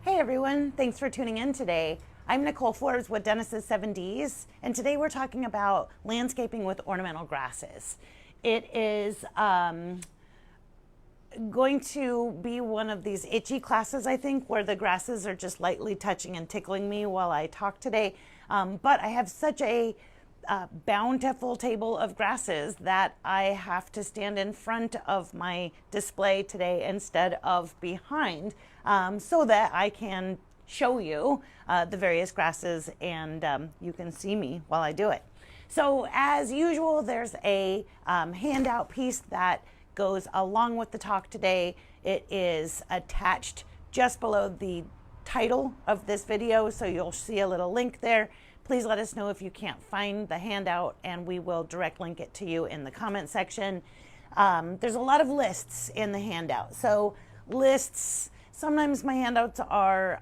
Hey everyone, thanks for tuning in today. I'm Nicole Forbes with Dennis's 7Ds, and today we're talking about landscaping with ornamental grasses. It is going to be one of these itchy classes, I think, where the grasses are just lightly touching and tickling me while I talk today. But I have such a bountiful table of grasses that I have to stand in front of my display today instead of behind, so that I can show you the various grasses and you can see me while I do it. So as usual, there's a handout piece that goes along with the talk today. It is attached just below the title of this video, so you'll see a little link there. Please let us know if you can't find the handout and we will direct link it to you in the comment section. There's a lot of lists in the handout. So lists, sometimes my handouts are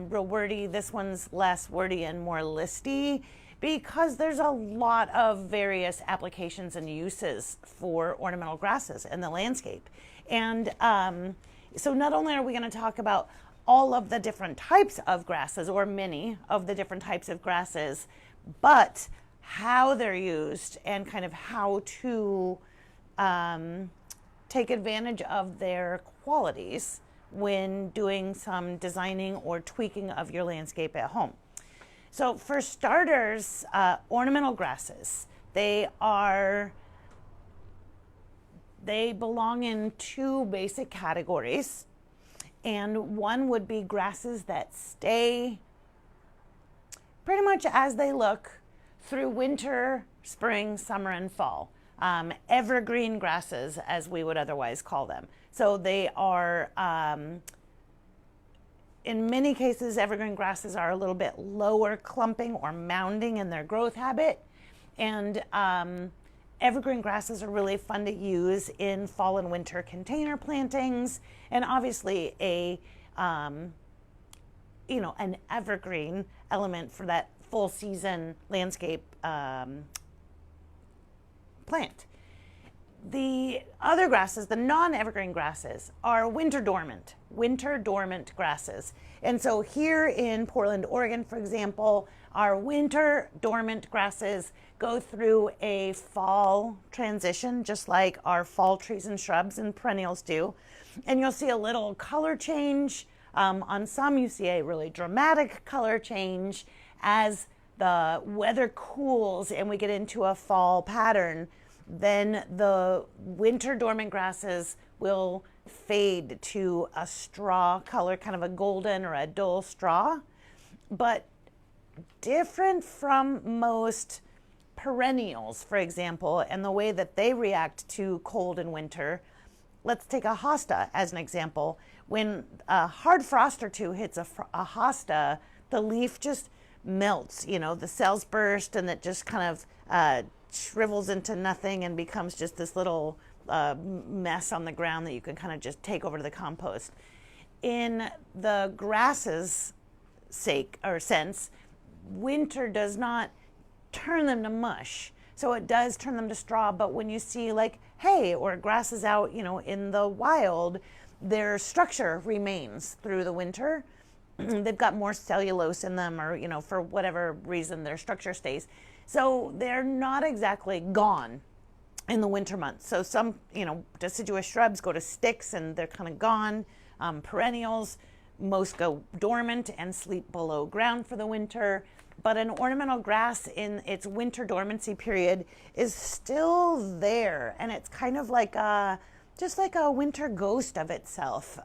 real wordy. This one's less wordy and more listy because there's a lot of various applications and uses for ornamental grasses in the landscape. And so not only are we going to talk about all of the different types of grasses, or many of the different types of grasses, but how they're used and kind of how to take advantage of their qualities when doing some designing or tweaking of your landscape at home. So for starters, ornamental grasses, they belong in two basic categories. And one would be grasses that stay pretty much as they look through winter, spring, summer, and fall. Evergreen grasses, as we would otherwise call them. So they are, in many cases, evergreen grasses are a little bit lower clumping or mounding in their growth habit. And evergreen grasses are really fun to use in fall and winter container plantings, and obviously an evergreen element for that full season landscape plant. The other grasses, the non-evergreen grasses, are winter dormant grasses. And so here in Portland, Oregon, for example, our winter dormant grasses go through a fall transition, just like our fall trees and shrubs and perennials do. And you'll see a little color change. On some, you see a really dramatic color change as the weather cools and we get into a fall pattern. Then the winter dormant grasses will fade to a straw color, kind of a golden or a dull straw. But different from most perennials, for example, and the way that they react to cold and winter. Let's take a hosta as an example. When a hard frost or two hits a hosta, the leaf just melts, the cells burst and it just kind of shrivels into nothing and becomes just this little mess on the ground that you can kind of just take over to the compost. In the grasses' sense, winter does not turn them to mush. So it does turn them to straw, but when you see like hay or grasses out, in the wild, their structure remains through the winter. They've got more cellulose in them, or, for whatever reason, their structure stays. So they're not exactly gone in the winter months. So some, deciduous shrubs go to sticks and they're kind of gone. Perennials, most go dormant and sleep below ground for the winter. But an ornamental grass in its winter dormancy period is still there. And it's kind of like just like a winter ghost of itself.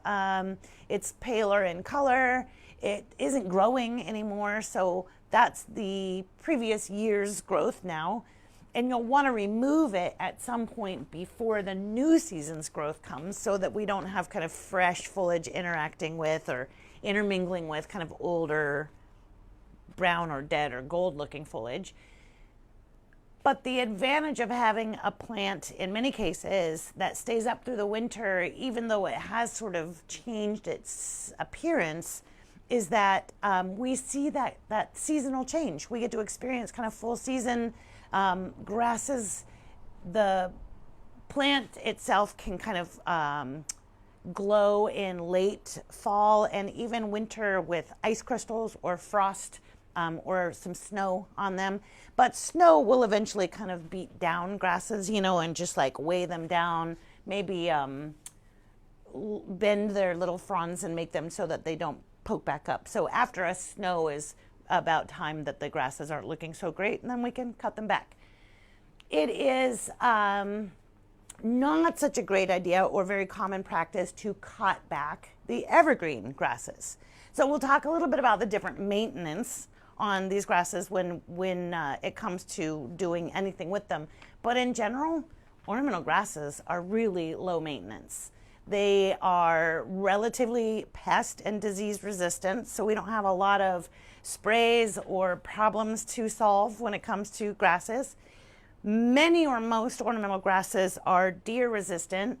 It's paler in color. It isn't growing anymore. So that's the previous year's growth now. And you'll want to remove it at some point before the new season's growth comes so that we don't have kind of fresh foliage interacting with or intermingling with kind of older brown or dead or gold looking foliage. But the advantage of having a plant in many cases that stays up through the winter, even though it has sort of changed its appearance, is that we see that seasonal change. We get to experience kind of full season grasses. The plant itself can kind of glow in late fall and even winter with ice crystals or frost or some snow on them. But snow will eventually kind of beat down grasses, you know, and just like weigh them down, maybe bend their little fronds and make them so that they don't poke back up. So after a snow is about time that the grasses aren't looking so great, and then we can cut them back. It is not such a great idea or very common practice to cut back the evergreen grasses. So we'll talk a little bit about the different maintenance on these grasses when it comes to doing anything with them. But in general, ornamental grasses are really low maintenance. They are relatively pest and disease resistant, so we don't have a lot of sprays or problems to solve when it comes to grasses. Many or most ornamental grasses are deer resistant,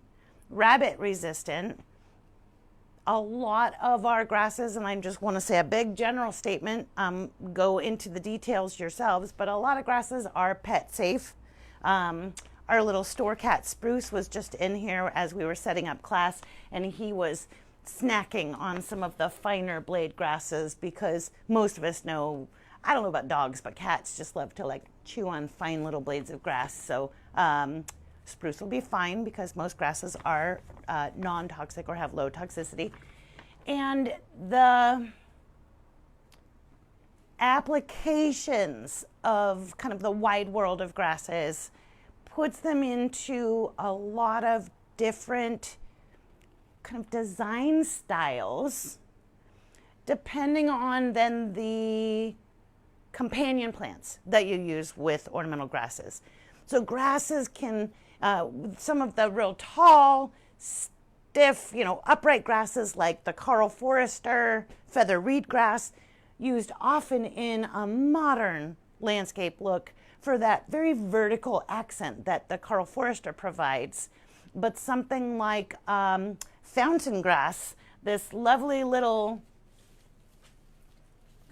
rabbit resistant. A lot of our grasses, and I just want to say a big general statement, go into the details yourselves, but a lot of grasses are pet safe. Our little store cat Spruce was just in here as we were setting up class, and he was snacking on some of the finer blade grasses because most of us know, I don't know about dogs, but cats just love to like chew on fine little blades of grass. So Spruce will be fine because most grasses are non-toxic or have low toxicity. And the applications of kind of the wide world of grasses puts them into a lot of different kind of design styles, depending on then the companion plants that you use with ornamental grasses. So grasses can, some of the real tall, stiff, you know, upright grasses like the Carl Forster, feather reed grass, used often in a modern landscape look for that very vertical accent that the Carl Forster provides. But something like fountain grass, this lovely little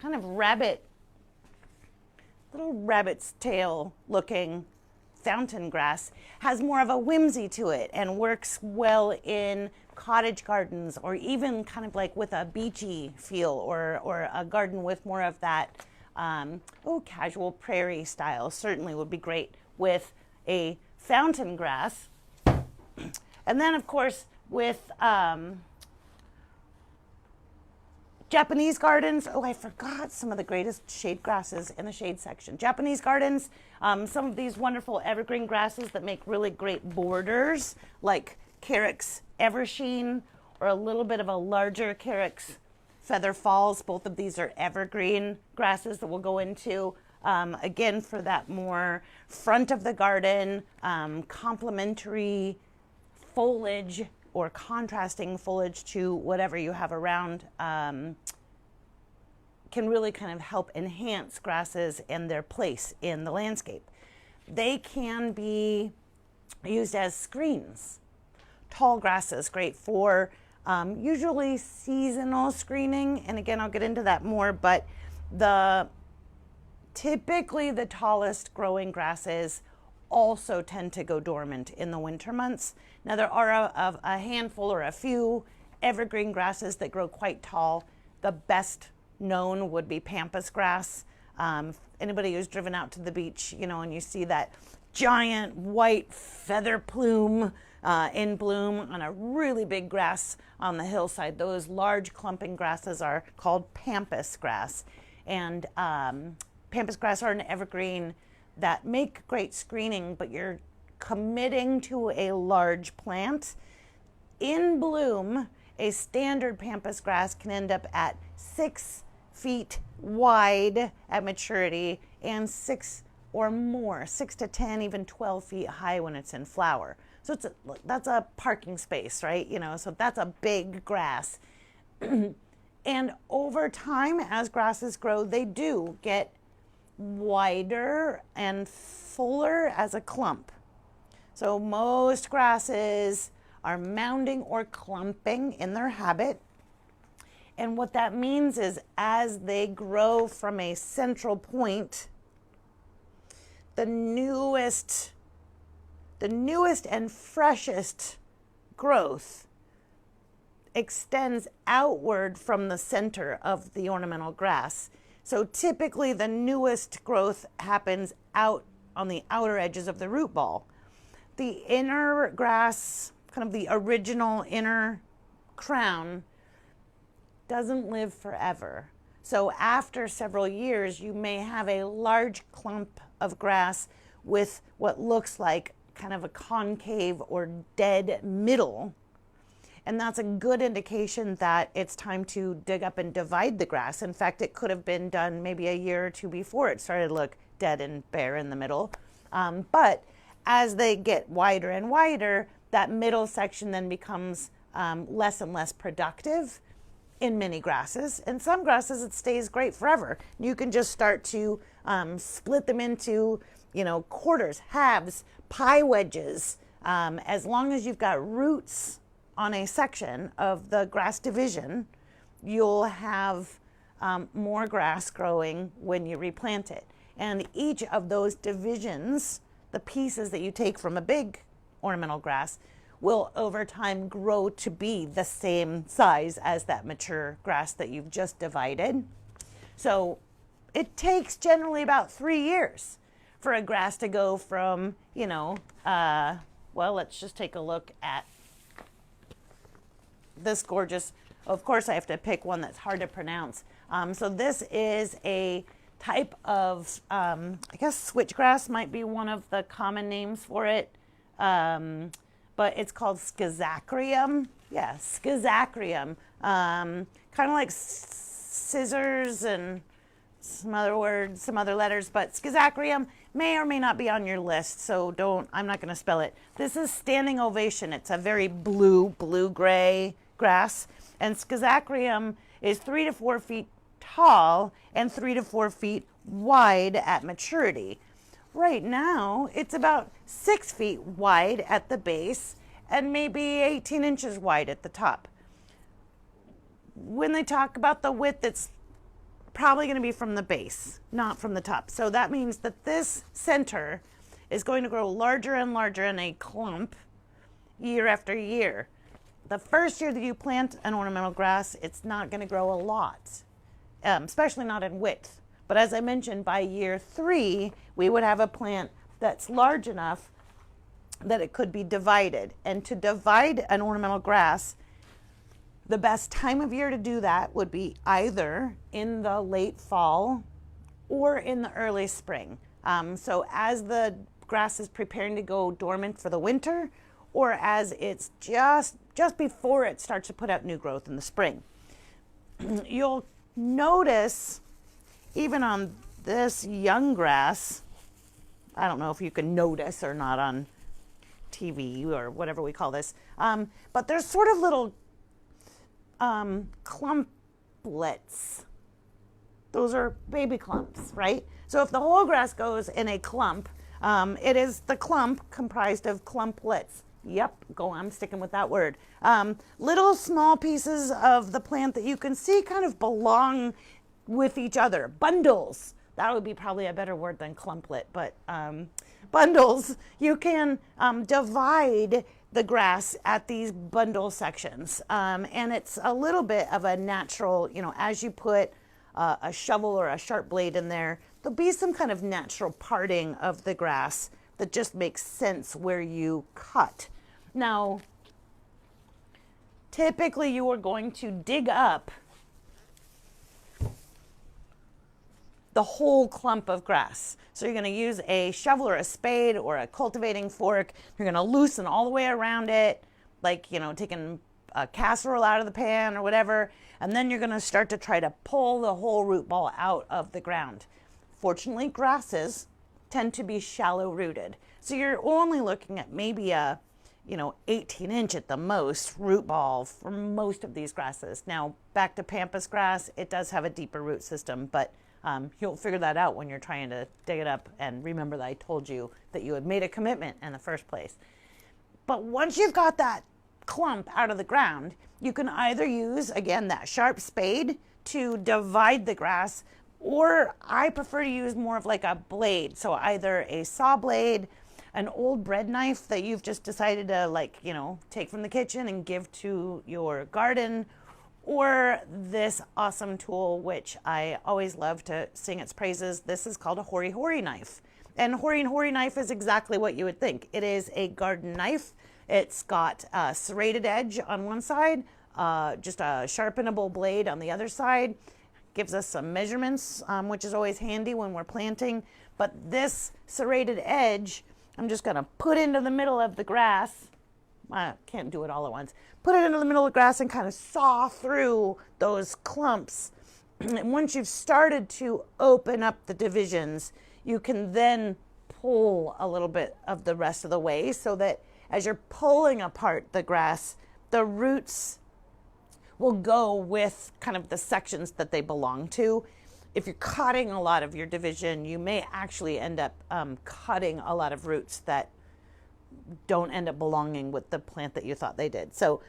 kind of little rabbit's tail looking fountain grass, has more of a whimsy to it and works well in cottage gardens or even kind of like with a beachy feel or a garden with more of that casual prairie style. Certainly would be great with a fountain grass. And then of course with Japanese gardens, I forgot some of the greatest shade grasses in the shade section. Japanese gardens, some of these wonderful evergreen grasses that make really great borders, like Carrick's Eversheen, or a little bit of a larger Carrick's Feather Falls. Both of these are evergreen grasses that we'll go into, again, for that more front of the garden, complementary foliage or contrasting foliage to whatever you have around, can really kind of help enhance grasses and their place in the landscape. They can be used as screens. Tall grasses, great for usually seasonal screening, and again I'll get into that more, but typically the tallest growing grasses also tend to go dormant in the winter months. Now there are a handful or a few evergreen grasses that grow quite tall. The best known would be Pampas Grass. Anybody who's driven out to the beach, you know, and you see that giant white feather plume in bloom on a really big grass on the hillside, those large clumping grasses are called Pampas Grass. And Pampas Grass are an evergreen that make great screening, but you're committing to a large plant. In bloom, a standard Pampas grass can end up at 6 feet wide at maturity and 6 or more, 6 to 10, even 12 feet high when it's in flower. So that's a parking space, right? You know, so that's a big grass. And over time, as grasses grow, they do get wider and fuller as a clump. So most grasses are mounding or clumping in their habit. And what that means is as they grow from a central point, the newest and freshest growth extends outward from the center of the ornamental grass. So typically the newest growth happens out on the outer edges of the root ball. The inner grass, kind of the original inner crown, doesn't live forever. So after several years, you may have a large clump of grass with what looks like kind of a concave or dead middle. And that's a good indication that it's time to dig up and divide the grass. In fact, it could have been done maybe a year or two before it started to look dead and bare in the middle. But as they get wider and wider, that middle section then becomes less and less productive in many grasses. In some grasses, it stays great forever. You can just start to split them into, quarters, halves, pie wedges. As long as you've got roots on a section of the grass division, you'll have more grass growing when you replant it. And each of those divisions, the pieces that you take from a big ornamental grass, will over time grow to be the same size as that mature grass that you've just divided. So it takes generally about 3 years for a grass to go from, let's just take a look at this gorgeous, of course I have to pick one that's hard to pronounce. So this is a type of, I guess switchgrass might be one of the common names for it. But it's called Schizakrium. Yeah, Schizakrium. Kind of like scissors and some other words, some other letters, but Schizakrium may or may not be on your list, so I'm not going to spell it. This is Standing Ovation. It's a very blue-gray grass, and Schizakrium is 3 to 4 feet tall and 3 to 4 feet wide at maturity. Right now, it's about 6 feet wide at the base and maybe 18 inches wide at the top. When they talk about the width, it's probably going to be from the base, not from the top. So that means that this center is going to grow larger and larger in a clump year after year. The first year that you plant an ornamental grass, it's not going to grow a lot, especially not in width. But as I mentioned, by year 3, we would have a plant that's large enough that it could be divided. And to divide an ornamental grass, the best time of year to do that would be either in the late fall or in the early spring. So as the grass is preparing to go dormant for the winter, or as it's just before it starts to put out new growth in the spring. You'll notice, even on this young grass, I don't know if you can notice or not on TV or whatever we call this, but there's sort of little clumplets. Those are baby clumps, right? So if the whole grass goes in a clump, it is the clump comprised of clumplets. Yep, I'm sticking with that word. Little small pieces of the plant that you can see kind of belong with each other. Bundles. That would be probably a better word than clumplet, but bundles. You can divide the grass at these bundle sections. And it's a little bit of a natural, as you put a shovel or a sharp blade in there, there'll be some kind of natural parting of the grass that just makes sense where you cut. Now, typically you are going to dig up the whole clump of grass. So you're going to use a shovel or a spade or a cultivating fork. You're going to loosen all the way around it, like, taking a casserole out of the pan or whatever. And then you're going to start to try to pull the whole root ball out of the ground. Fortunately, grasses tend to be shallow rooted. So you're only looking at maybe a 18 inch at the most root ball for most of these grasses. Now, back to Pampas grass, it does have a deeper root system, but you'll figure that out when you're trying to dig it up, and remember that I told you that you had made a commitment in the first place. But once you've got that clump out of the ground, you can either use, again, that sharp spade to divide the grass, or I prefer to use more of like a blade. So either a saw blade, an old bread knife that you've just decided to, like, you know, take from the kitchen and give to your garden, or this awesome tool, which I always love to sing its praises. This is called a Hori Hori knife. And Hori knife is exactly what you would think. It is a garden knife. It's got a serrated edge on one side, just a sharpenable blade on the other side. Gives us some measurements, which is always handy when we're planting. But this serrated edge, I'm just gonna put into the middle of the grass. I can't do it all at once. Put it into the middle of the grass and kind of saw through those clumps. And once you've started to open up the divisions, you can then pull a little bit of the rest of the way, so that as you're pulling apart the grass, the roots will go with kind of the sections that they belong to. If you're cutting a lot of your division, you may actually end up cutting a lot of roots that don't end up belonging with the plant that you thought they did. So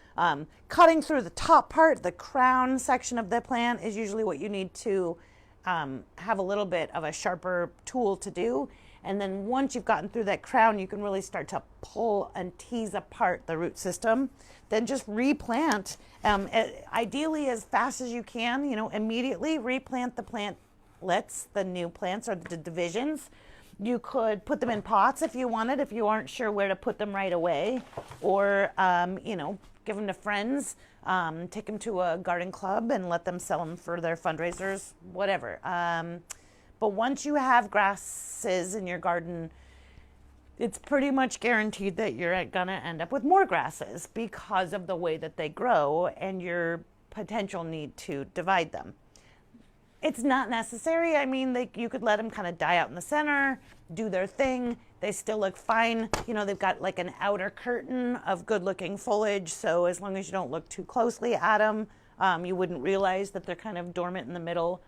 cutting through the top part, the crown section of the plant, is usually what you need to have a little bit of a sharper tool to do. And then once you've gotten through that crown, you can really start to pull and tease apart the root system. Then just replant, ideally as fast as you can, you know, immediately replant the plantlets, the new plants or the divisions. You could put them in pots if you wanted, if you aren't sure where to put them right away, or, you know, give them to friends, take them to a garden club and let them sell them for their fundraisers, whatever. But once you have grasses in your garden, it's pretty much guaranteed that you're gonna end up with more grasses because of the way that they grow and your potential need to divide them. It's not necessary. I mean, you could let them kind of die out in the center, do their thing. They still look fine. You know, they've got like an outer curtain of good looking foliage. So as long as you don't look too closely at them, you wouldn't realize that they're kind of dormant in the middle.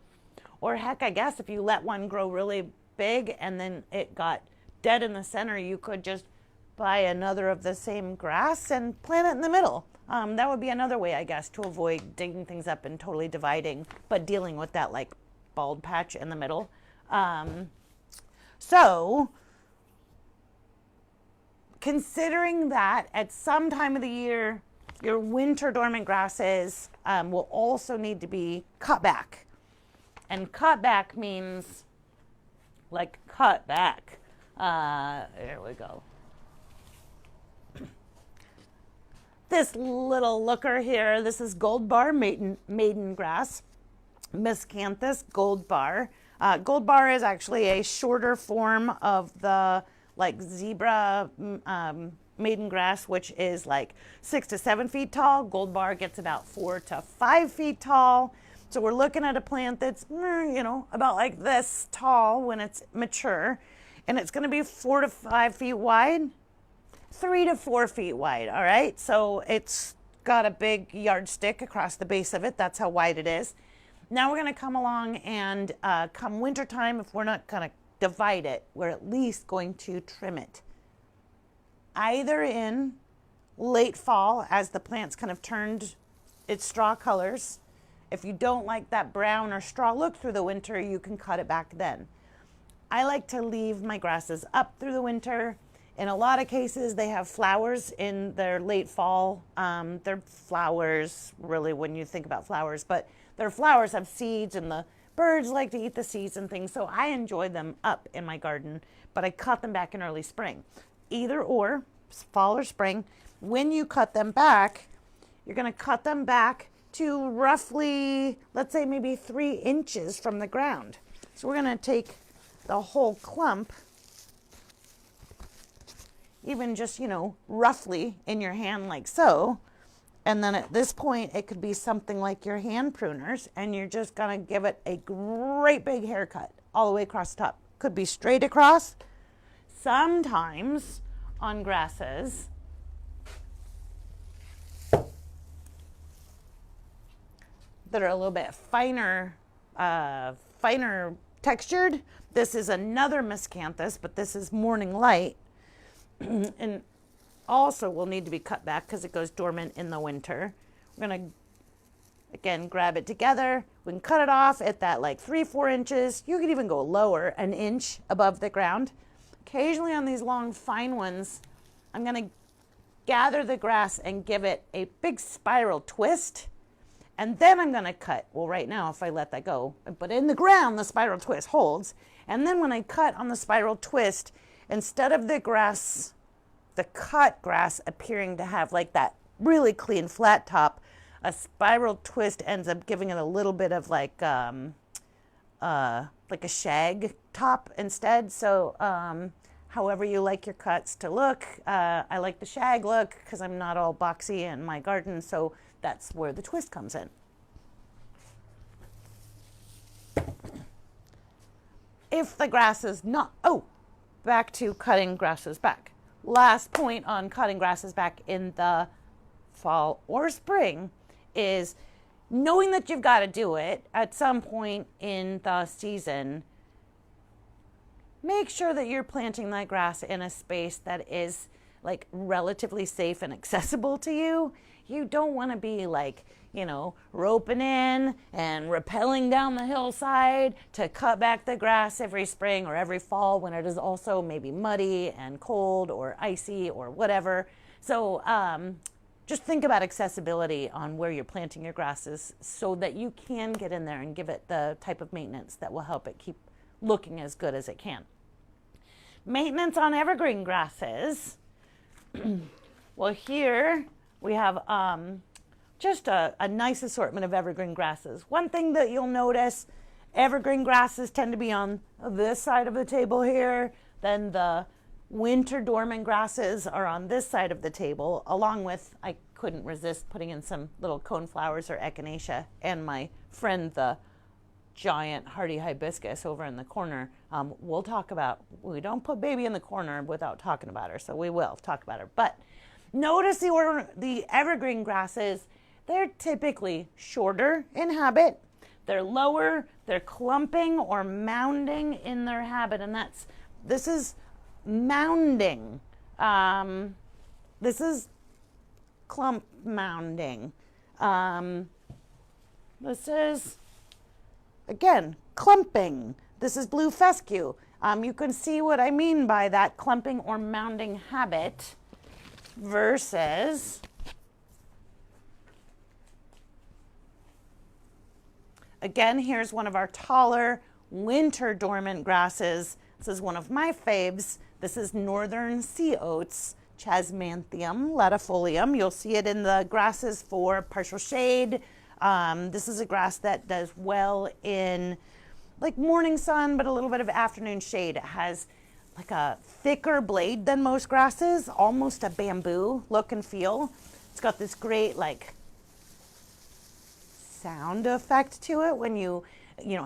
Or heck, I guess if you let one grow really big and then it got dead in the center, you could just buy another of the same grass and plant it in the middle. That would be another way, I guess, to avoid digging things up and totally dividing, but dealing with that like bald patch in the middle. So considering that at some time of the year, your winter dormant grasses will also need to be cut back. And cut back means like cut back. There we go. This little looker here, this is Gold Bar Maiden Grass, Miscanthus Gold Bar. Gold Bar is actually a shorter form of the like zebra Maiden Grass, which is like 6 to 7 feet tall. Gold Bar gets about 4 to 5 feet tall. So we're looking at a plant that's, you know, about like this tall when it's mature, and it's going to be 4 to 5 feet wide. 3 to 4 feet wide, all right? So it's got a big yardstick across the base of it. That's how wide it is. Now we're going to come along and come wintertime, if we're not going to divide it, we're at least going to trim it. Either in late fall as the plant's kind of turned its straw colors. If you don't like that brown or straw look through the winter, you can cut it back then. I like to leave my grasses up through the winter. In a lot of cases, they have flowers in their late fall. Their flowers, really, when you think about flowers, but their flowers have seeds, and the birds like to eat the seeds and things, so I enjoy them up in my garden, but I cut them back in early spring. Either or, fall or spring. When you cut them back, you're going to cut them back to roughly, let's say maybe 3 inches from the ground. So we're going to take the whole clump, even just, you know, roughly in your hand like so. And then at this point, it could be something like your hand pruners, and you're just going to give it a great big haircut all the way across the top. Could be straight across. Sometimes on grasses, that are a little bit finer textured. This is another Miscanthus, but this is Morning Light. And also will need to be cut back because it goes dormant in the winter. We're going to, again, grab it together. We can cut it off at that like 3-4 inches. You could even go lower, 1 inch above the ground. occasionally on these long fine ones, I'm going to gather the grass and give it a big spiral twist. And then I'm going to cut. Well, right now, if I let that go, but in the ground, the spiral twist holds. And then when I cut on the spiral twist, instead of the grass, the cut grass appearing to have like that really clean flat top, a spiral twist ends up giving it a little bit of like a shag top instead. So however you like your cuts to look, I like the shag look because I'm not all boxy in my garden. So that's where the twist comes in. If the grass is not, back to cutting grasses back. Last point on cutting grasses back in the fall or spring is knowing that you've got to do it at some point in the season. Make sure that you're planting that grass in a space that is like relatively safe and accessible to you. You don't want to be like, roping in and rappelling down the hillside to cut back the grass every spring or every fall when it is also maybe muddy and cold or icy or whatever. So just think about accessibility on where you're planting your grasses so that you can get in there and give it the type of maintenance that will help it keep looking as good as it can. Maintenance on evergreen grasses. Well, here we have just a nice assortment of evergreen grasses. One thing that you'll notice, evergreen grasses tend to be on this side of the table here. Then the winter dormant grasses are on this side of the table, along with, I couldn't resist putting in some little coneflowers or echinacea, and my friend, the giant hardy hibiscus over in the corner. We'll talk about, we don't put baby in the corner without talking about her, so we will talk about her. But notice the evergreen grasses, they're typically shorter in habit. They're lower, they're clumping or mounding in their habit, and this is mounding. This is clump mounding. This is, again, clumping. This is blue fescue. You can see what I mean by that clumping or mounding habit versus again, here's one of our taller winter dormant grasses. This is one of my faves. This is northern sea oats, Chasmanthium, Ledifolium. You'll see it in the grasses for partial shade. This is a grass that does well in like morning sun, but a little bit of afternoon shade. It has like a thicker blade than most grasses, almost a bamboo look and feel. It's got this great like sound effect to it when you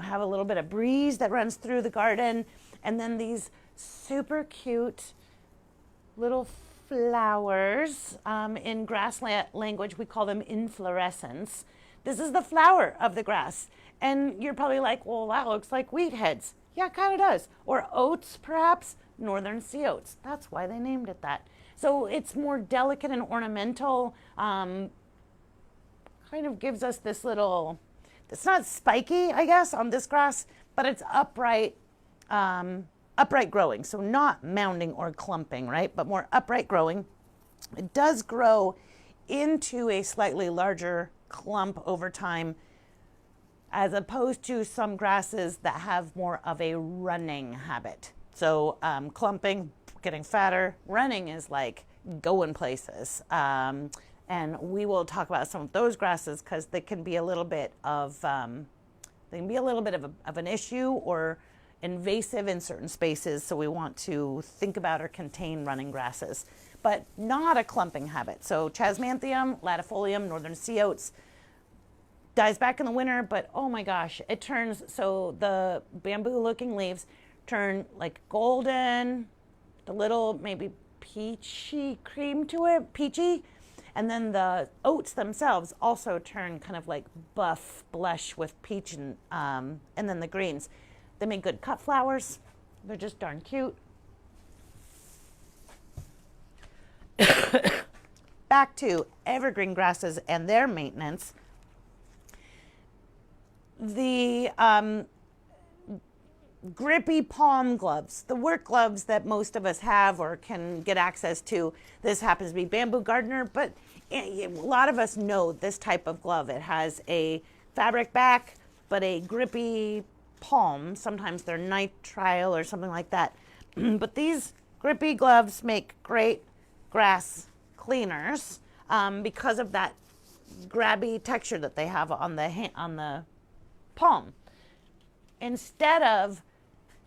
have a little bit of breeze that runs through the garden, and then these super cute little flowers. In grass language, we call them inflorescence. This is the flower of the grass, and you're probably like, well, that looks like wheat heads. Yeah, it kind of does. Or oats, perhaps, northern sea oats. That's why they named it that. So it's more delicate and ornamental. Kind of gives us this little, it's not spiky, I guess, on this grass, but it's upright growing. So not mounding or clumping, right? But more upright growing. It does grow into a slightly larger clump over time, as opposed to some grasses that have more of a running habit. So clumping, getting fatter, running is like going places. And we will talk about some of those grasses because they can be a little bit of an issue or invasive in certain spaces. So we want to think about or contain running grasses, but not a clumping habit. So Chasmanthium, Ledifolium, northern sea oats dies back in the winter, but oh my gosh, it turns, so the bamboo looking leaves turn like golden, the little maybe peachy cream to it, peachy. And then the oats themselves also turn kind of like buff blush with peach and then the greens. They make good cut flowers. They're just darn cute. Back to evergreen grasses and their maintenance. grippy palm gloves, the work gloves that most of us have or can get access to. This happens to be Bamboo Gardener, but a lot of us know this type of glove. It has a fabric back, but a grippy palm. Sometimes they're nitrile or something like that. But these grippy gloves make great grass cleaners because of that grabby texture that they have on the palm. Instead of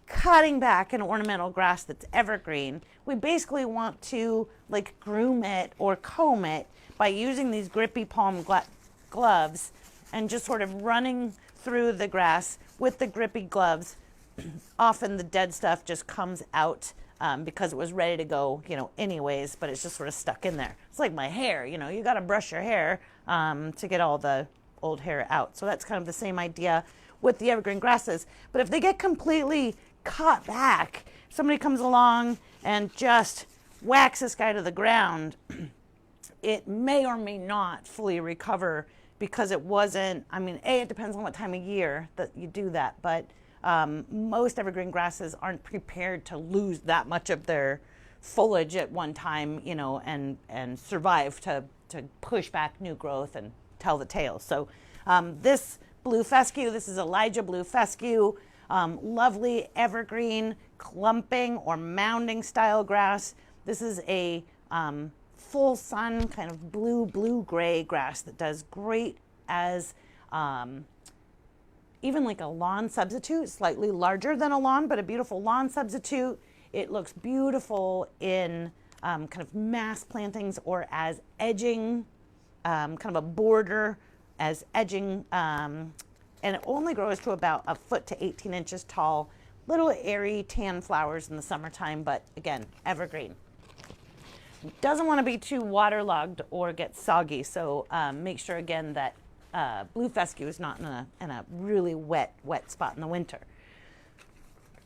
cutting back an ornamental grass that's evergreen, we basically want to like groom it or comb it by using these grippy palm gloves and just sort of running through the grass with the grippy gloves. Often the dead stuff just comes out because it was ready to go, anyways, but it's just sort of stuck in there. It's like my hair, you got to brush your hair to get all the old hair out. So that's kind of the same idea with the evergreen grasses. But if they get completely cut back, somebody comes along and just whacks this guy to the ground, it may or may not fully recover because it wasn't, it depends on what time of year that you do that, but most evergreen grasses aren't prepared to lose that much of their foliage at one time, and survive to push back new growth and tell the tale. So this blue fescue, this is Elijah blue fescue, lovely evergreen clumping or mounding style grass. This is a full sun kind of blue-gray grass that does great as even like a lawn substitute, slightly larger than a lawn, but a beautiful lawn substitute. It looks beautiful in kind of mass plantings or as edging, kind of a border as edging, and it only grows to about 1 foot to 18 inches tall. Little airy tan flowers in the summertime, but again, evergreen. Doesn't want to be too waterlogged or get soggy, so make sure again that blue fescue is not in a really wet spot in the winter.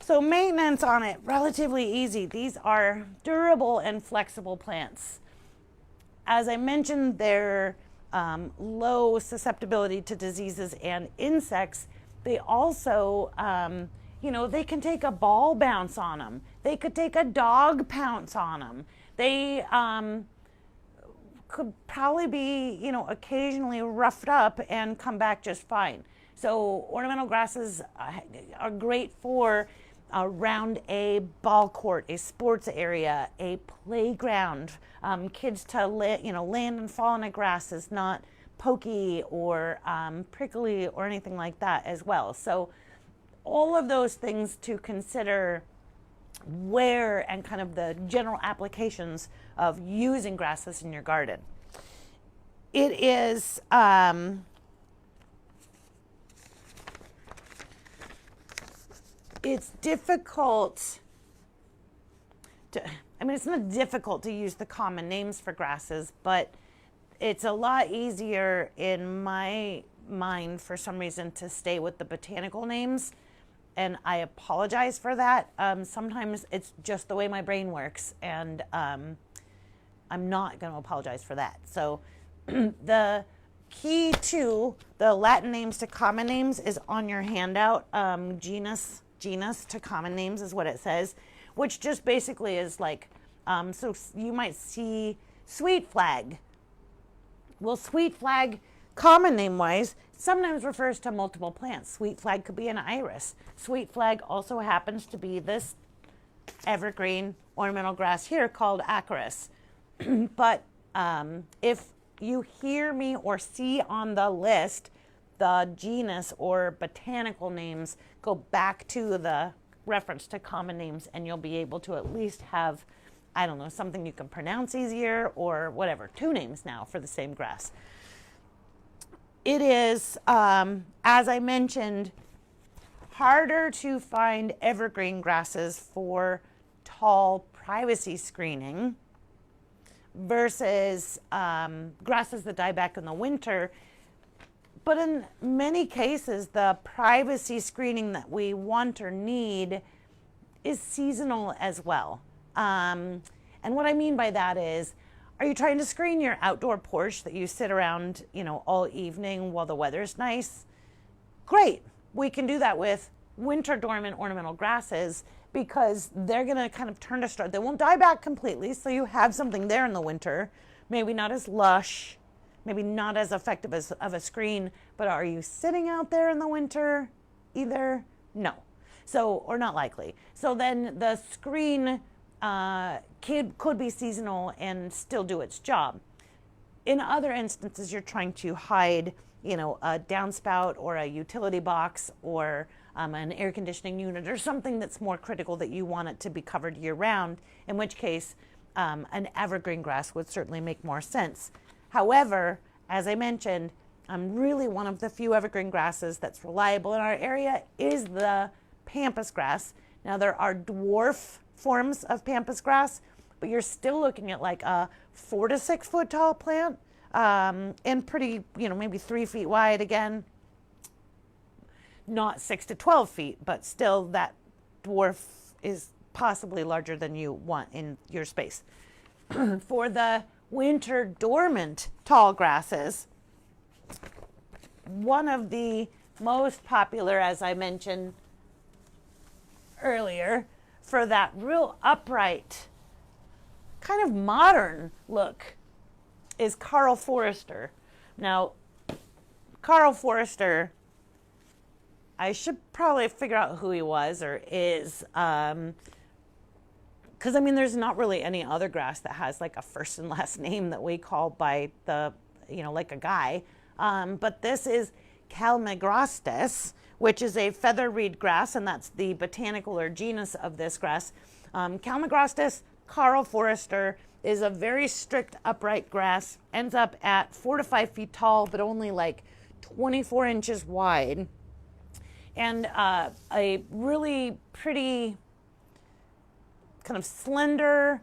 So maintenance on it, relatively easy. These are durable and flexible plants. As I mentioned, they're low susceptibility to diseases and insects. They also, they can take a ball bounce on them. They could take a dog pounce on them. They could probably be, occasionally roughed up and come back just fine. So ornamental grasses are great for around a ball court, a sports area, a playground. Kids to land and fall in a grass is not pokey or prickly or anything like that as well. So all of those things to consider where and kind of the general applications of using grasses in your garden. It is it's difficult to, it's not difficult to use the common names for grasses, but it's a lot easier in my mind for some reason to stay with the botanical names. And I apologize for that. Sometimes it's just the way my brain works, and I'm not going to apologize for that. So the key to the Latin names to common names is on your handout. Genus to common names is what it says, which just basically is like, so you might see sweet flag. Well, sweet flag, common name-wise, sometimes refers to multiple plants. Sweet flag could be an iris. Sweet flag also happens to be this evergreen ornamental grass here called acarus. But if you hear me or see on the list the genus or botanical names, go back to the reference to common names and you'll be able to at least have, something you can pronounce easier or whatever. 2 names now for the same grass. It is, as I mentioned, harder to find evergreen grasses for tall privacy screening versus grasses that die back in the winter. But in many cases, the privacy screening that we want or need is seasonal as well. And what I mean by that is, are you trying to screen your outdoor porch that you sit around, all evening while the weather's nice? Great. We can do that with winter dormant ornamental grasses because they're going to kind of turn to start. They won't die back completely, so you have something there in the winter. Maybe not as lush, maybe not as effective as of a screen, but are you sitting out there in the winter either? No. So, or not likely. So then the screen could be seasonal and still do its job. In other instances, you're trying to hide, you know, a downspout or a utility box or an air conditioning unit or something that's more critical that you want it to be covered year round, in which case an evergreen grass would certainly make more sense. However, as I mentioned, really one of the few evergreen grasses that's reliable in our area is the Pampas grass. Now there are dwarf forms of Pampas grass, but you're still looking at like a 4 to 6 foot tall plant and pretty, you know, maybe 3 feet wide again. Not 6 to 12 feet, but still that dwarf is possibly larger than you want in your space. For the winter dormant tall grasses, one of the most popular, as I mentioned earlier, for that real upright, kind of modern look is Carl Forster. Now, Carl Forster, I should probably figure out who he was or is, because I mean, there's not really any other grass that has like a first and last name that we call by the, you know, like a guy. But this is Magrastus, which is a feather reed grass, and that's the botanical or genus of this grass. Magrastus, Carl Forster, is a very strict upright grass, ends up at 4 to 5 feet tall, but only like 24 inches wide. And a really pretty kind of slender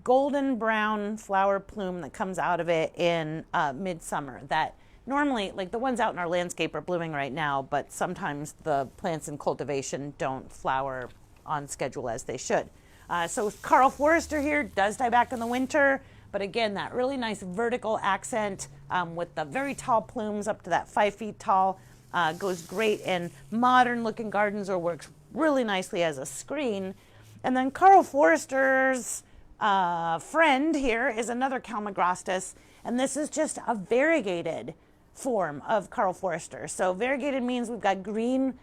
golden brown flower plume that comes out of it in midsummer that normally, like the ones out in our landscape are blooming right now, but sometimes the plants in cultivation don't flower on schedule as they should. So Carl Forster here does die back in the winter, but again, that really nice vertical accent with the very tall plumes up to that 5 feet tall goes great in modern looking gardens or works really nicely as a screen. And then Carl Forster's friend here is another Magrastus, and this is just a variegated form of Carl Forster. So variegated means we've got green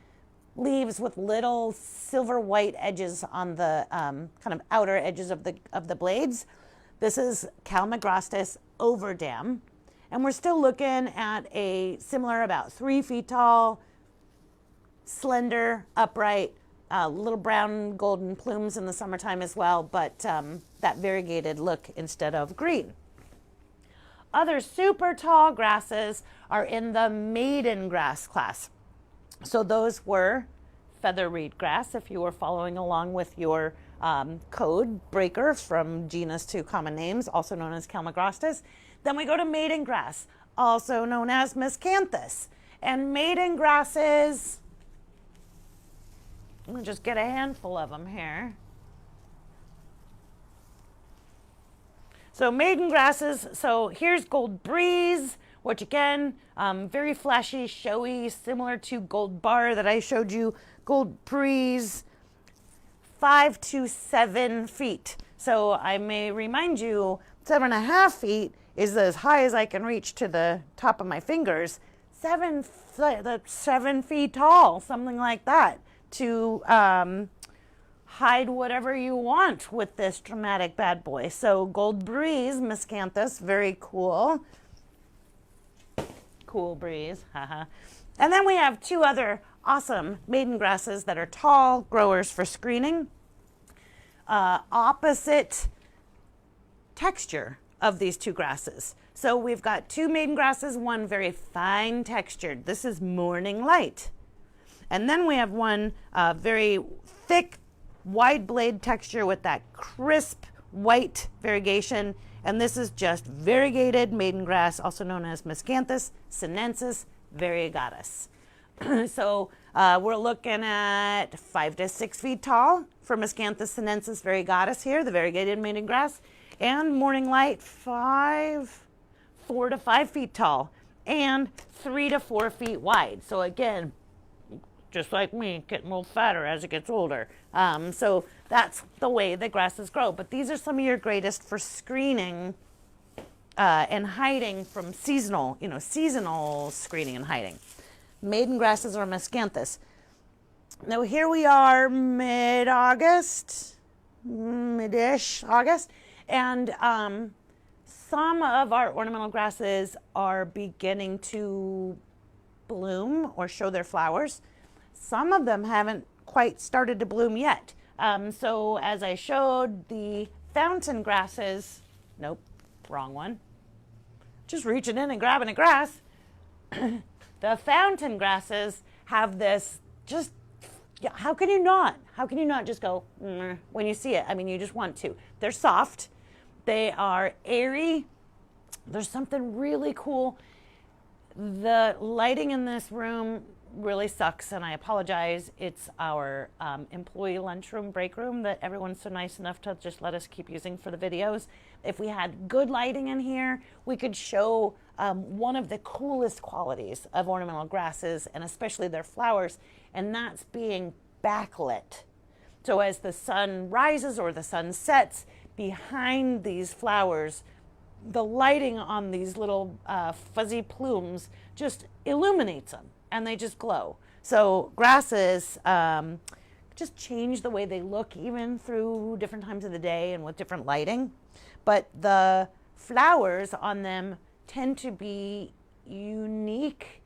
leaves with little silver white edges on the kind of outer edges of the blades. This is Magrastus overdam, and we're still looking at a similar, about 3 feet tall, slender, upright, little brown golden plumes in the summertime as well, but that variegated look instead of green. Other super tall grasses are in the Maiden Grass class. So those were feather reed grass, if you were following along with your code breaker from genus to common names, also known as Magrastus. Then we go to Maiden Grass, also known as Miscanthus. And Maiden Grasses, I'm going to just get a handful of them here. So Maiden Grasses, so here's Gold Breeze, which again, very flashy, showy, similar to Gold Bar that I showed you. Gold Breeze, 5 to 7 feet. So I may remind you, 7.5 feet is as high as I can reach to the top of my fingers. 7 feet tall, something like that, to hide whatever you want with this dramatic bad boy. So Gold Breeze, Miscanthus, very cool. Cool breeze, haha. And then we have 2 other awesome maiden grasses that are tall growers for screening. Opposite texture of these 2 grasses. So we've got 2 maiden grasses, one very fine textured. This is Morning Light. And then we have one very thick, wide blade texture with that crisp white variegation. And this is just variegated maiden grass, also known as Miscanthus sinensis variegatus. So we're looking at 5 to 6 feet tall for Miscanthus sinensis variegatus here, the variegated maiden grass, and Morning Light 4 to 5 feet tall and 3 to 4 feet wide. So again, just like me, getting a little fatter as it gets older. So that's the way that grasses grow. But these are some of your greatest for screening and hiding from seasonal screening and hiding. Maiden grasses or miscanthus. Now here we are mid-August, mid-ish August, and some of our ornamental grasses are beginning to bloom or show their flowers. Some of them haven't quite started to bloom yet. So as I showed, the fountain grasses, nope, wrong one. Just reaching in and grabbing a grass. The fountain grasses have this just, yeah, how can you not? How can you not just go when you see it? I mean, you just want to. They're soft. They are airy. There's something really cool. The lighting in this room really sucks, and I apologize. It's our employee lunchroom, break room that everyone's so nice enough to just let us keep using for the videos. If we had good lighting in here, we could show one of the coolest qualities of ornamental grasses, and especially their flowers, and that's being backlit. So as the sun rises or the sun sets, behind these flowers, the lighting on these little fuzzy plumes just illuminates them, and they just glow. So grasses just change the way they look, even through different times of the day and with different lighting. But the flowers on them tend to be unique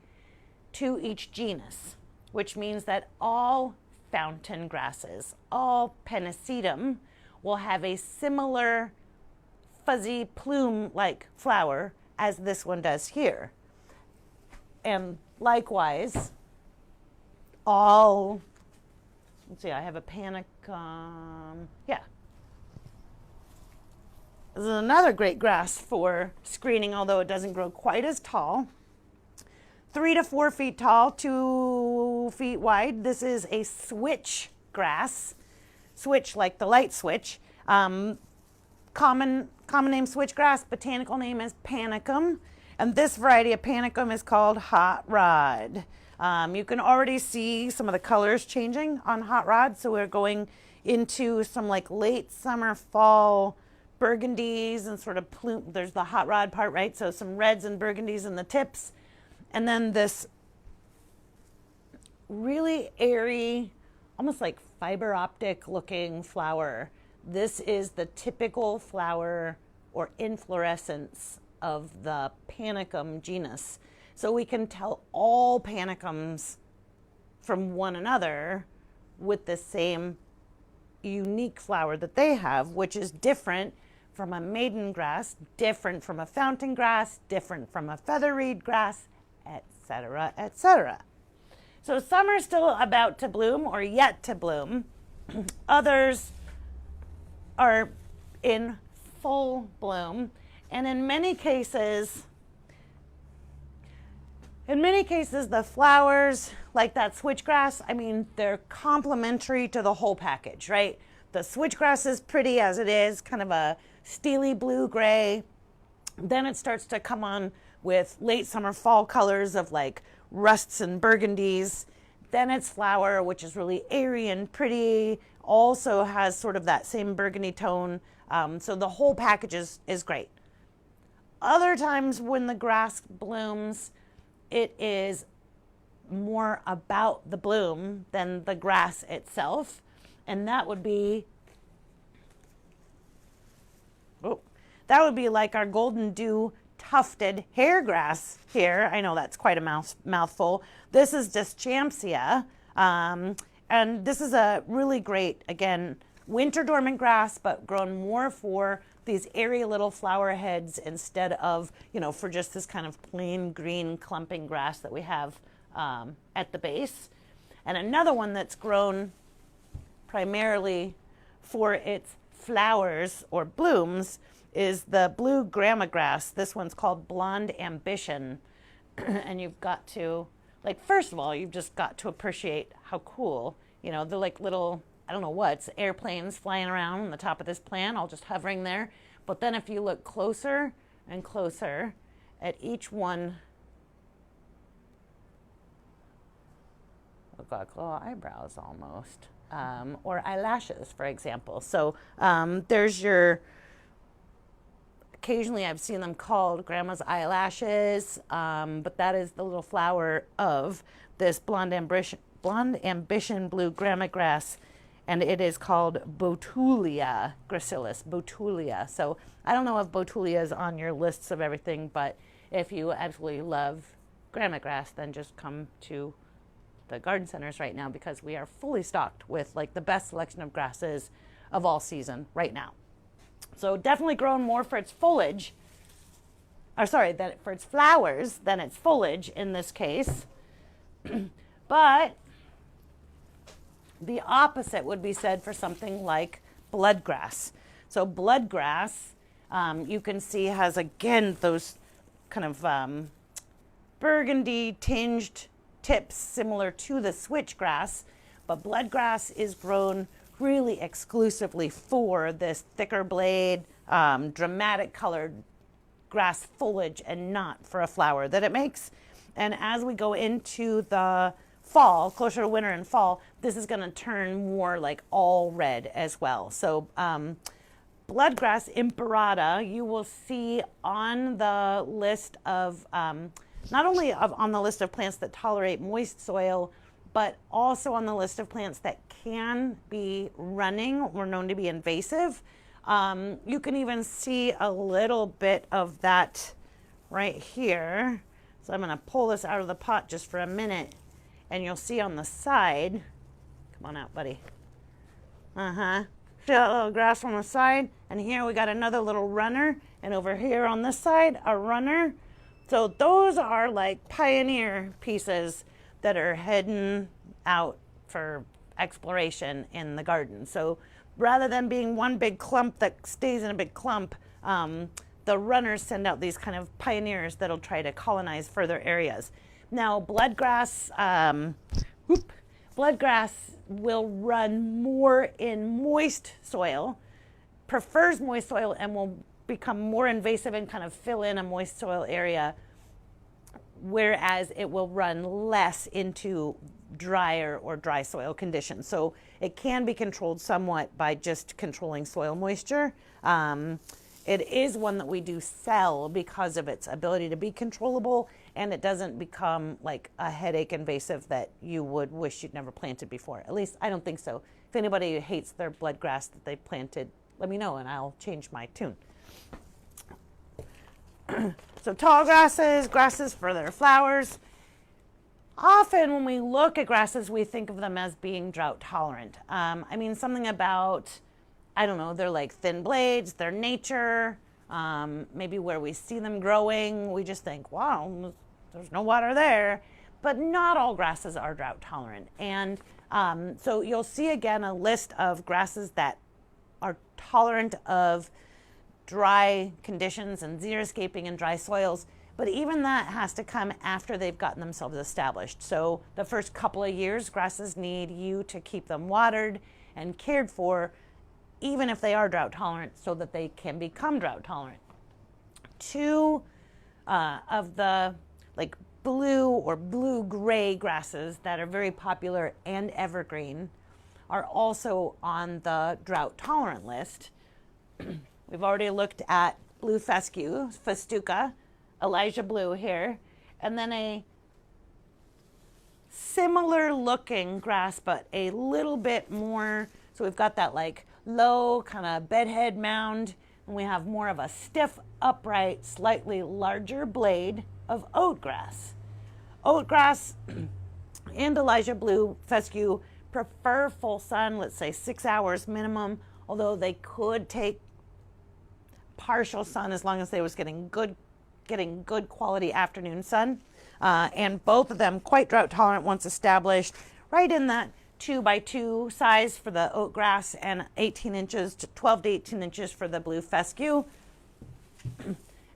to each genus, which means that all fountain grasses, all Pennisetum, will have a similar fuzzy plume-like flower as this one does here. And likewise, all, let's see, I have a panicum, yeah. This is another great grass for screening, although it doesn't grow quite as tall. 3 to 4 feet tall, 2 feet wide. This is a switch grass. Switch like the light switch. Common name switchgrass, botanical name is panicum, and this variety of panicum is called hot rod. You can already see some of the colors changing on hot rod, so we're going into some like late summer, fall burgundies and sort of plume. There's the hot rod part, right? So some reds and burgundies in the tips, and then this really airy, almost like fiber optic looking flower. This is the typical flower or inflorescence of the panicum genus. So we can tell all panicums from one another with the same unique flower that they have, which is different from a maiden grass, different from a fountain grass, different from a feather reed grass, etc., etc. So some are still about to bloom or yet to bloom. Others are in full bloom, and in many cases the flowers, like that switchgrass, I mean, they're complementary to the whole package, right? The switchgrass is pretty as it is, kind of a steely blue gray. Then it starts to come on with late summer fall colors of like rusts and burgundies. Then its flower, which is really airy and pretty, also has sort of that same burgundy tone. So the whole package is great. Other times when the grass blooms, it is more about the bloom than the grass itself. And that would be, like our golden dew tufted hair grass here. I know that's quite a mouthful. This is just Champsia. And this is a really great, again, winter dormant grass, but grown more for these airy little flower heads instead of, for just this kind of plain green clumping grass that we have at the base. And another one that's grown primarily for its flowers or blooms is the blue grama grass. This one's called Blonde Ambition. And you've got to, first of all, you've just got to appreciate how cool, they're like little, I don't know what's airplanes flying around on the top of this plant, all just hovering there. But then if you look closer and closer at each one, look got little eyebrows almost, or eyelashes, for example. So there's your, occasionally I've seen them called grandma's eyelashes, but that is the little flower of this blonde ambition blue grandma grass, and it is called Botulia Gracilis, Botulia. So I don't know if Botulia is on your lists of everything, but if you absolutely love grandma grass, then just come to the garden centers right now, because we are fully stocked with like the best selection of grasses of all season right now. So definitely grown more for its foliage, or sorry, for its flowers than its foliage in this case. But the opposite would be said for something like bloodgrass. So bloodgrass, you can see, has again those kind of burgundy tinged tips similar to the switchgrass, but bloodgrass is grown really exclusively for this thicker blade, dramatic colored grass foliage, and not for a flower that it makes. And as we go into the fall, closer to winter and fall, this is going to turn more like all red as well. So bloodgrass Imperata, you will see on the list of, not only on the list of plants that tolerate moist soil, but also on the list of plants that can be running or known to be invasive. You can even see a little bit of that right here. So I'm going to pull this out of the pot just for a minute, and you'll see on the side, come on out, buddy. See that little grass on the side? And here we got another little runner, and over here on this side, a runner. So those are like pioneer pieces that are heading out for exploration in the garden. So rather than being one big clump that stays in a big clump, the runners send out these kind of pioneers that'll try to colonize further areas. Now, bloodgrass will run more in moist soil, prefers moist soil, and will become more invasive and kind of fill in a moist soil area, whereas it will run less into drier or dry soil conditions. So it can be controlled somewhat by just controlling soil moisture. It is one that we do sell because of its ability to be controllable, and it doesn't become like a headache invasive that you would wish you'd never planted before. At least I don't think so. If anybody hates their bloodgrass that they planted, let me know and I'll change my tune. So tall grasses, grasses for their flowers. Often when we look at grasses, we think of them as being drought tolerant. I mean, something about, I don't know, they're like thin blades, their nature, maybe where we see them growing, we just think, wow, there's no water there. But not all grasses are drought tolerant. And so you'll see again a list of grasses that are tolerant of dry conditions and xeriscaping in dry soils, but even that has to come after they've gotten themselves established. So the first couple of years, grasses need you to keep them watered and cared for, even if they are drought tolerant, so that they can become drought tolerant. Two of the like blue or blue-gray grasses that are very popular and evergreen are also on the drought tolerant list. We've already looked at blue fescue, festuca, Elijah blue here, and then a similar looking grass, but a little bit more, so we've got that like low kind of bedhead mound, and we have more of a stiff, upright, slightly larger blade of oat grass. Oat grass and Elijah blue fescue prefer full sun, let's say 6 hours minimum, although they could take partial sun as long as they was getting good quality afternoon sun. And both of them quite drought tolerant once established, right in that 2x2 size for the oat grass and 18 inches to 12 to 18 inches for the blue fescue.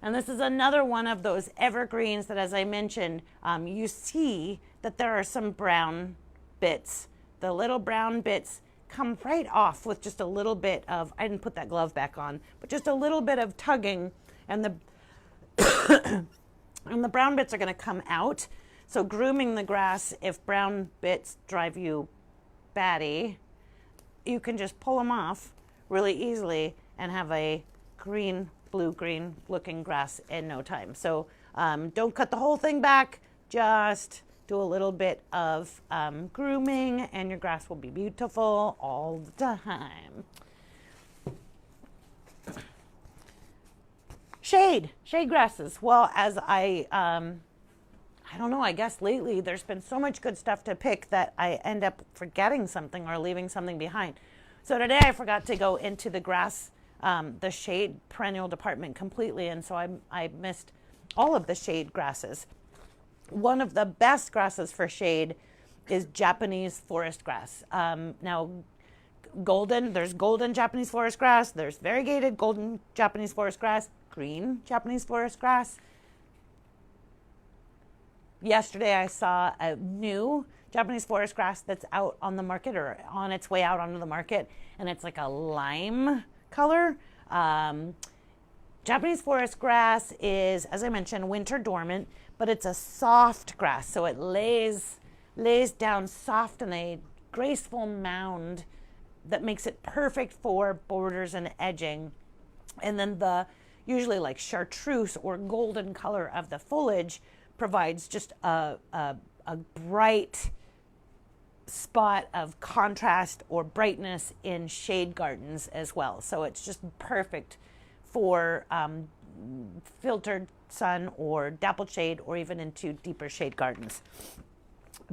And this is another one of those evergreens that, as I mentioned, you see that there are some brown bits. The little brown bits come right off with just a little bit of, I didn't put that glove back on, but just a little bit of tugging, and the and the brown bits are going to come out. So grooming the grass, if brown bits drive you batty, you can just pull them off really easily and have a green, blue-green looking grass in no time. So don't cut the whole thing back, just do a little bit of grooming and your grass will be beautiful all the time. Shade grasses. Well, as I don't know, I guess lately there's been so much good stuff to pick that I end up forgetting something or leaving something behind. So today I forgot to go into the grass, the shade perennial department completely, and so I missed all of the shade grasses. One of the best grasses for shade is Japanese forest grass. Now, there's golden Japanese forest grass, there's variegated golden Japanese forest grass, green Japanese forest grass. Yesterday I saw a new Japanese forest grass that's out on the market or on its way out onto the market, and it's like a lime color. Japanese forest grass is, as I mentioned, winter dormant, but it's a soft grass, so it lays down soft in a graceful mound that makes it perfect for borders and edging. And then the usually like chartreuse or golden color of the foliage provides just a bright spot of contrast or brightness in shade gardens as well. So it's just perfect for filtered sun or dappled shade or even into deeper shade gardens.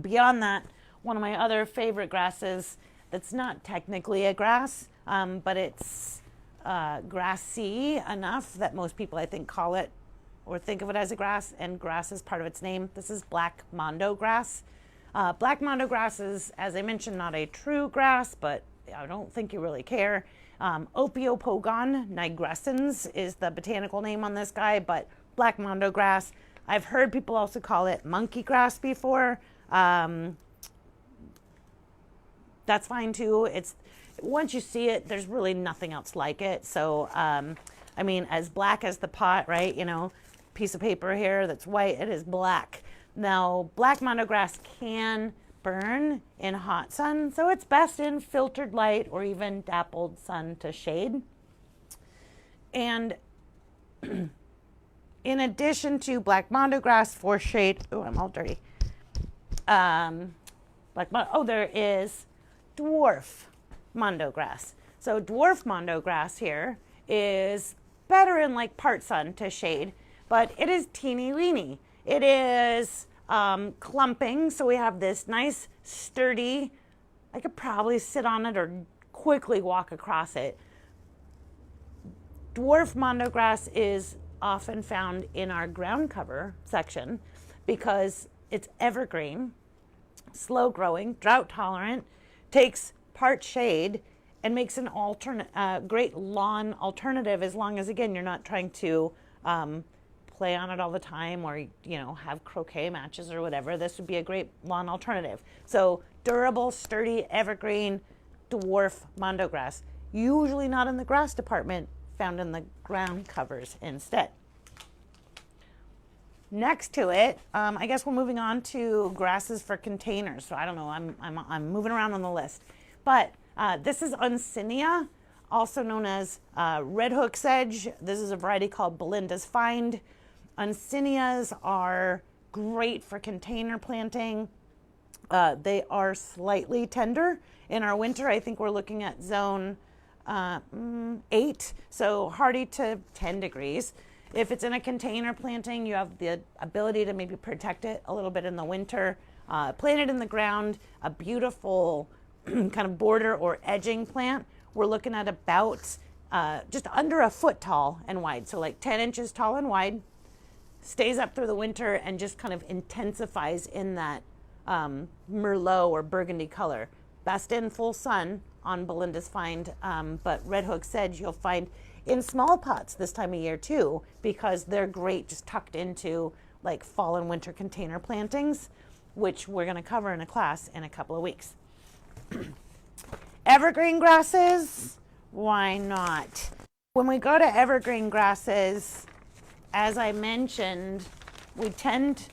Beyond that, one of my other favorite grasses that's not technically a grass, but it's grassy enough that most people, I think, call it or think of it as a grass, and grass is part of its name. This is black Mondo grass. Black Mondo grass is, as I mentioned, not a true grass, but I don't think you really care. Opiopogon nigrescens is the botanical name on this guy, but black Mondo grass. I've heard people also call it monkey grass before. That's fine too. It's once you see it, there's really nothing else like it. So, I mean, as black as the pot, right? You know, piece of paper here that's white, it is black. Now, black Mondo grass can burn in hot sun, so it's best in filtered light or even dappled sun to shade. And in addition to black Mondo grass for shade, oh, I'm all dirty. There is dwarf Mondo grass. So dwarf Mondo grass here is better in like part sun to shade, but it is teeny weeny. It is clumping, so we have this nice sturdy, I could probably sit on it or quickly walk across it. Dwarf Mondo grass is often found in our ground cover section because it's evergreen, slow growing, drought tolerant, takes part shade, and makes an great lawn alternative as long as, again, you're not trying to play on it all the time or, you know, have croquet matches or whatever. This would be a great lawn alternative. So durable, sturdy, evergreen, dwarf Mondo grass. Usually not in the grass department, found in the ground covers instead. Next to it, I guess we're moving on to grasses for containers. So I don't know, I'm moving around on the list. But this is Unsignia, also known as red hook sedge. This is a variety called Belinda's Find. Unsignias are great for container planting. They are slightly tender in our winter. I think we're looking at zone 8, so hardy to 10 degrees. If it's in a container planting, you have the ability to maybe protect it a little bit in the winter. Plant it in the ground, a beautiful kind of border or edging plant. We're looking at about just under a foot tall and wide, so like 10 inches tall and wide, stays up through the winter and just kind of intensifies in that Merlot or burgundy color. Best in full sun on Belinda's Find, but red hook sedge you'll find in small pots this time of year too, because they're great just tucked into like fall and winter container plantings, which we're going to cover in a class in a couple of weeks. Evergreen grasses, why not? When we go to evergreen grasses, as I mentioned, we tend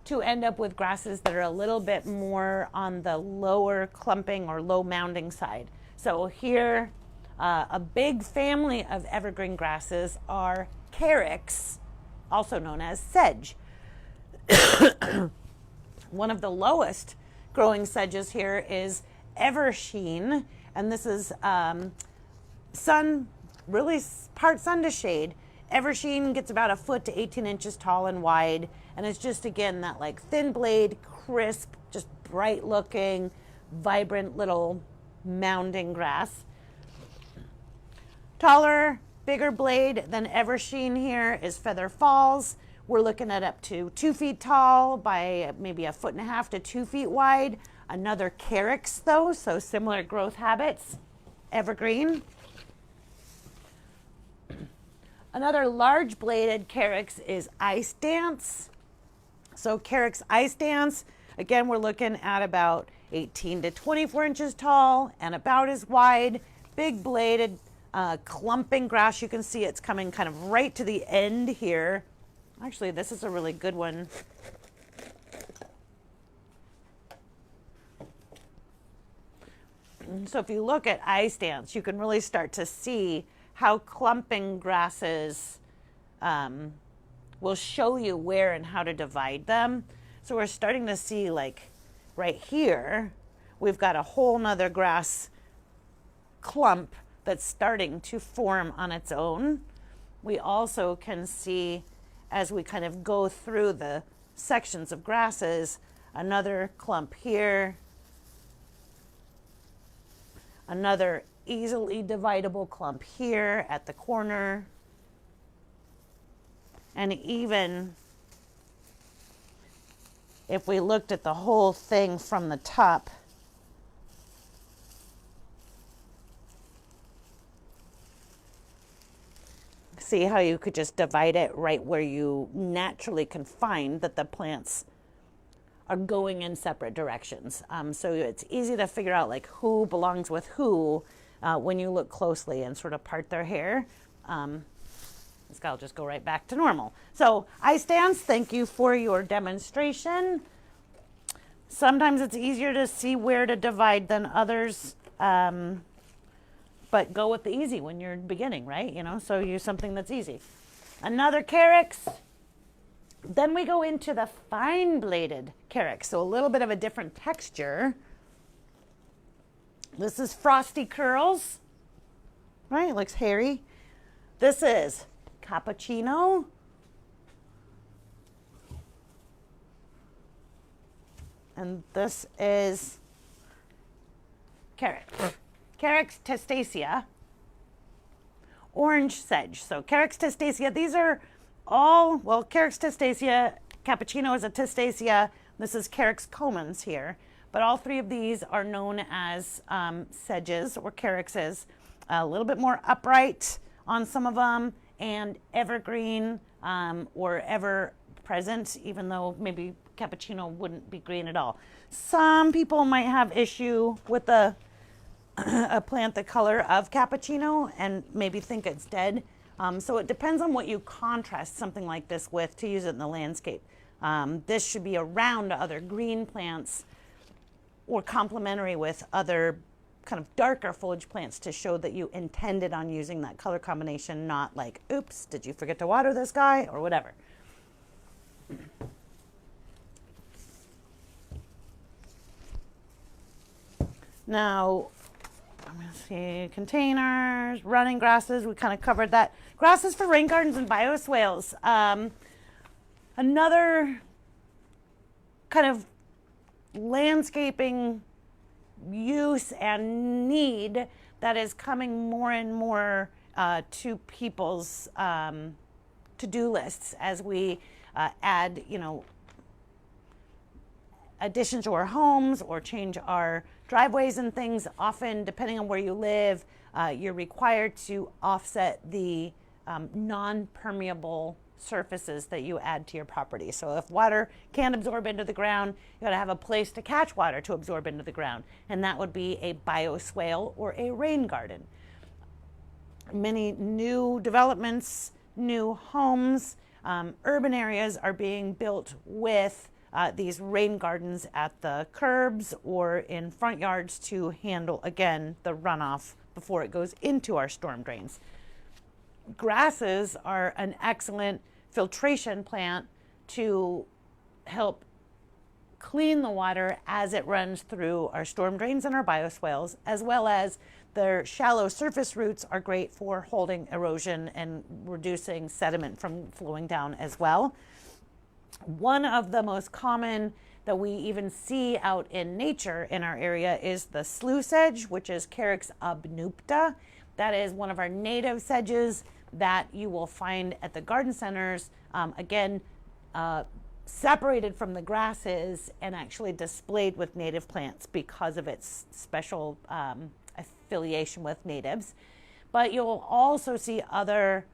to end up with grasses that are a little bit more on the lower clumping or low mounding side. So here, a big family of evergreen grasses are Carricks, also known as sedge. One of the lowest growing sedges here is Eversheen, and this is really part sun to shade. Eversheen gets about a foot to 18 inches tall and wide, and it's just, again, that like thin blade, crisp, just bright looking, vibrant little mounding grass. Taller, bigger blade than Eversheen here is Feather Falls. We're looking at up to 2 feet tall by maybe a 1.5 to 2 feet wide. Another Carrick's though, so similar growth habits. Evergreen. Another large bladed Carrick's is Ice Dance. So Carrick's Ice Dance, again, we're looking at about 18 to 24 inches tall and about as wide. Big bladed clumping grass. You can see it's coming kind of right to the end here. Actually, this is a really good one. So if you look at Ice Dance, you can really start to see how clumping grasses will show you where and how to divide them. So we're starting to see, like right here, we've got a whole nother grass clump that's starting to form on its own. We also can see, as we kind of go through the sections of grasses, another clump here, another easily dividable clump here at the corner, and even if we looked at the whole thing from the top, see how you could just divide it right where you naturally can find that the plants are going in separate directions. So it's easy to figure out like who belongs with who when you look closely and sort of part their hair. This guy will just go right back to normal. So Ice Dance, thank you for your demonstration. Sometimes it's easier to see where to divide than others. But go with the easy when you're beginning, right? You know, so use something that's easy. Another Carrick's. Then we go into the fine-bladed Carrick, so a little bit of a different texture. This is Frosty Curls, right? It looks hairy. This is Cappuccino. And this is Carrick. Carrick's Testacea, orange sedge. So Carrick's Testacea, these are all, well, Carrick's Testacea, Cappuccino is a Testacea. This is Carrick's Comans here. But all three of these are known as sedges or Carrickses. A little bit more upright on some of them, and evergreen or ever present, even though maybe Cappuccino wouldn't be green at all. Some people might have issue with a plant the color of Cappuccino and maybe think it's dead. So it depends on what you contrast something like this with to use it in the landscape. This should be around other green plants or complementary with other kind of darker foliage plants to show that you intended on using that color combination, not like, oops, did you forget to water this guy or whatever. Now, I'm going to see containers, running grasses. We kind of covered that. Grasses for rain gardens and bioswales. Another kind of landscaping use and need that is coming more and more to people's to-do lists as we add, you know, additions to our homes or change our driveways and things. Often, depending on where you live, you're required to offset the non-permeable surfaces that you add to your property. So if water can't absorb into the ground, you got to have a place to catch water to absorb into the ground, and that would be a bioswale or a rain garden. Many new developments, new homes, urban areas are being built with these rain gardens at the curbs or in front yards to handle, again, the runoff before it goes into our storm drains. Grasses are an excellent filtration plant to help clean the water as it runs through our storm drains and our bioswales, as well as their shallow surface roots are great for holding erosion and reducing sediment from flowing down as well. One of the most common that we even see out in nature in our area is the slough sedge, which is Carrick's obnupta. That is one of our native sedges that you will find at the garden centers. Again, separated from the grasses and actually displayed with native plants because of its special affiliation with natives. But you'll also see other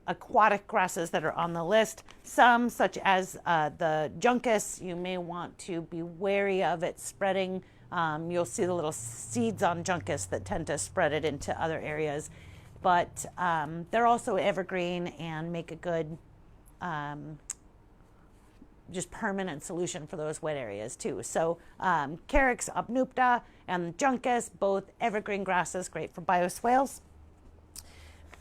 aquatic grasses that are on the list. Some, such as the juncus, you may want to be wary of it spreading. You'll see the little seeds on juncus that tend to spread it into other areas. But they're also evergreen and make a good just permanent solution for those wet areas too. So Carrick's obnupta and juncus, both evergreen grasses, great for bioswales.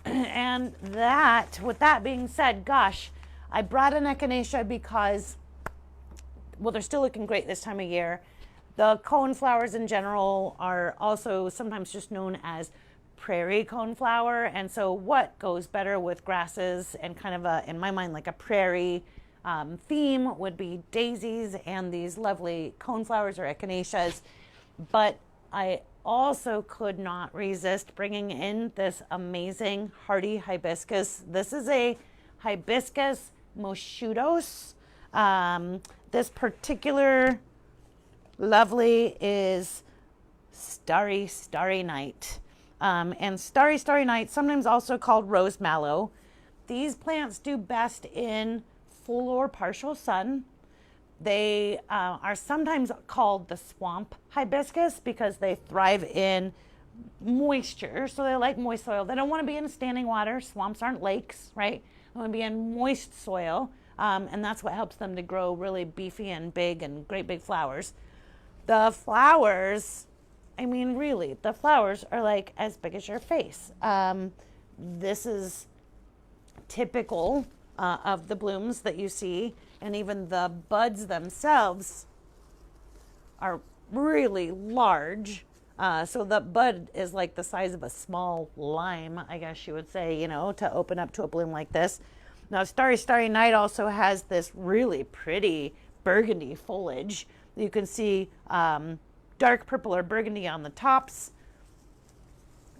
And that, with that being said, gosh, I brought an echinacea because, well, they're still looking great this time of year. The coneflowers in general are also sometimes just known as prairie coneflower. And so what goes better with grasses and kind of a, in my mind, like a prairie theme would be daisies and these lovely coneflowers or echinaceas. But I also could not resist bringing in this amazing hardy hibiscus. This is a Hibiscus Moshudos. This particular lovely is Starry Night. And Starry Night, sometimes also called rose mallow. These plants do best in full or partial sun. They are sometimes called the swamp hibiscus because they thrive in moisture. So they like moist soil. They don't want to be in standing water. Swamps aren't lakes, right? They want to be in moist soil. And that's what helps them to grow really beefy and big and great big flowers. The flowers, I mean, really, the flowers are like as big as your face. This is typical of the blooms that you see, and even the buds themselves are really large. So the bud is like the size of a small lime, I guess you would say, you know, to open up to a bloom like this. Now, Starry Night also has this really pretty burgundy foliage. You can see dark purple or burgundy on the tops,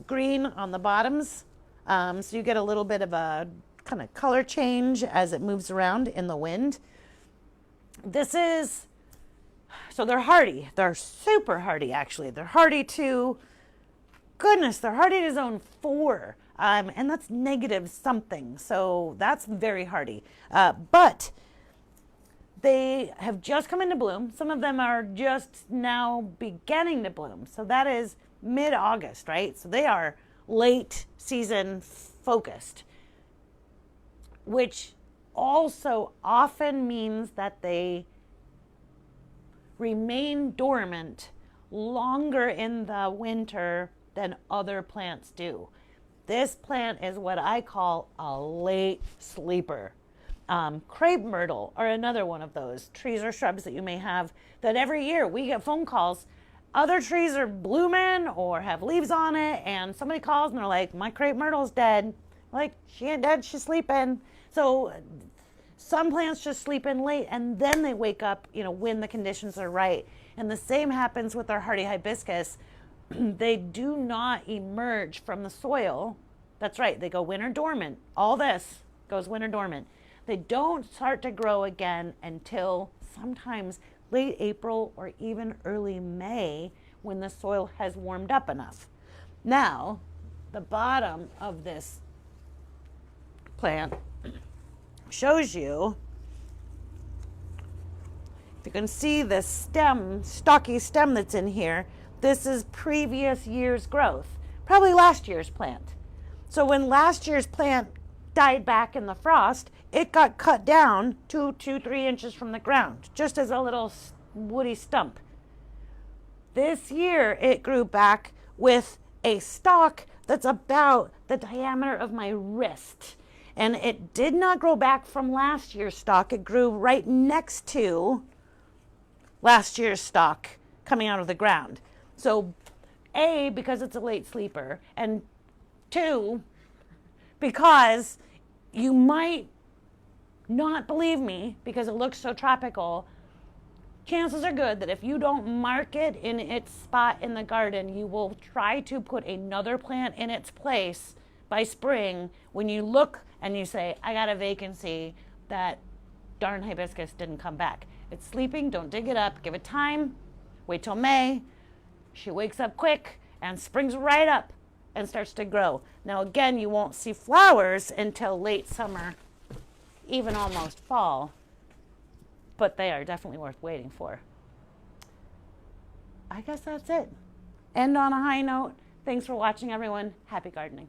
green on the bottoms. So you get a little bit of a kind of color change as it moves around in the wind. So they're hardy. They're super hardy, actually. They're hardy to, goodness, they're hardy to zone 4. And that's negative something. So that's very hardy. But they have just come into bloom. Some of them are just now beginning to bloom. So that is mid-August, right? So they are late season focused, which also often means that they remain dormant longer in the winter than other plants do. This plant is what I call a late sleeper. Crepe myrtle are another one of those trees or shrubs that you may have that every year we get phone calls. Other trees are blooming or have leaves on it, and somebody calls and they're like, my crepe myrtle's dead. Like, she ain't dead, she's sleeping. So some plants just sleep in late and then they wake up, you know, when the conditions are right. And the same happens with our hardy hibiscus. They do not emerge from the soil. That's right, they go winter dormant. All this goes winter dormant. They don't start to grow again until sometimes late April or even early May when the soil has warmed up enough. Now, the bottom of this plant shows you, if you can see the stem, stocky stem that's in here, this is previous year's growth, probably last year's plant. So when last year's plant died back in the frost. It got cut down 2 to 3 inches from the ground, just as a little woody stump. This year it grew back with a stalk that's about the diameter of my wrist. And it did not grow back from last year's stalk. It grew right next to last year's stalk coming out of the ground. So A, because it's a late sleeper, and 2, because you might not believe me because it looks so tropical, chances are good that if you don't mark it in its spot in the garden, you will try to put another plant in its place by spring when you look and you say, I got a vacancy, that darn hibiscus didn't come back. It's sleeping, don't dig it up, give it time, wait till May. She wakes up quick and springs right up and starts to grow. Now again, you won't see flowers until late summer, even almost fall, but they are definitely worth waiting for. I guess that's it. End on a high note. Thanks for watching, everyone. Happy gardening.